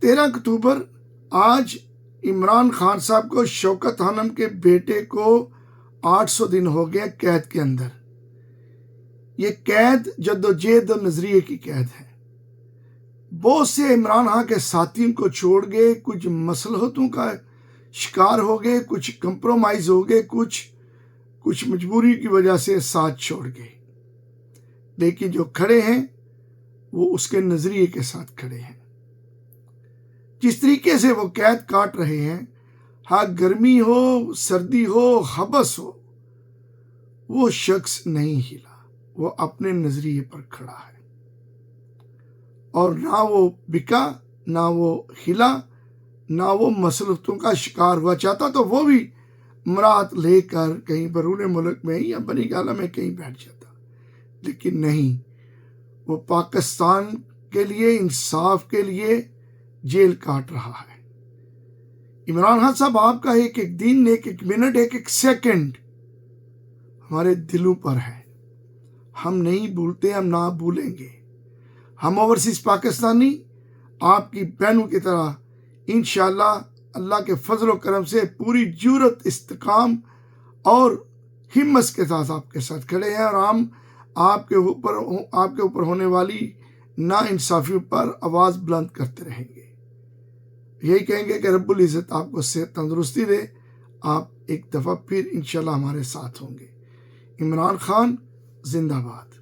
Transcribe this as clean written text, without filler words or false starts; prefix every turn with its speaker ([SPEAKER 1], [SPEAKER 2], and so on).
[SPEAKER 1] 13 اکتوبر آج عمران خان صاحب کو شوکت خانم کے بیٹے کو 800 دن ہو گئے قید کے اندر۔ یہ قید جدوجہد اور نظریے کی قید ہے۔ بہت سے عمران خان کے ساتھیوں کو چھوڑ گئے، کچھ مصلحتوں کا شکار ہو گئے، کچھ کمپرومائز ہو گئے، کچھ مجبوری کی وجہ سے ساتھ چھوڑ گئے، لیکن جو کھڑے ہیں وہ اس کے نظریے کے ساتھ کھڑے ہیں۔ جس طریقے سے وہ قید کاٹ رہے ہیں، ہاں گرمی ہو، سردی ہو، حبس ہو، وہ شخص نہیں ہلا، وہ اپنے نظریے پر کھڑا ہے، اور نہ وہ بکا، نہ وہ ہلا، نہ وہ مصلحتوں کا شکار ہوا۔ چاہتا تو وہ بھی مراد لے کر کہیں بیرون ملک میں یا بنی گالہ میں کہیں بیٹھ جاتا، لیکن نہیں، وہ پاکستان کے لیے، انصاف کے لیے جیل کاٹ رہا ہے۔ عمران خان صاحب، آپ کا ایک ایک دن، ایک ایک منٹ، ایک ایک سیکنڈ ہمارے دلوں پر ہے۔ ہم نہیں بھولتے، ہم نہ بھولیں گے۔ ہم اوورسیز پاکستانی آپ کی بہنوں کی طرح انشاءاللہ اللہ کے فضل و کرم سے پوری جرأت، استقام اور ہمت کے ساتھ آپ کے ساتھ کھڑے ہیں، اور ہم آپ کے اوپر ہونے والی نا انصافیوں پر آواز بلند کرتے رہیں گے۔ یہی کہیں گے کہ رب العزت آپ کو صحت تندرستی دے، آپ ایک دفعہ پھر انشاءاللہ ہمارے ساتھ ہوں گے۔ عمران خان زندہ باد۔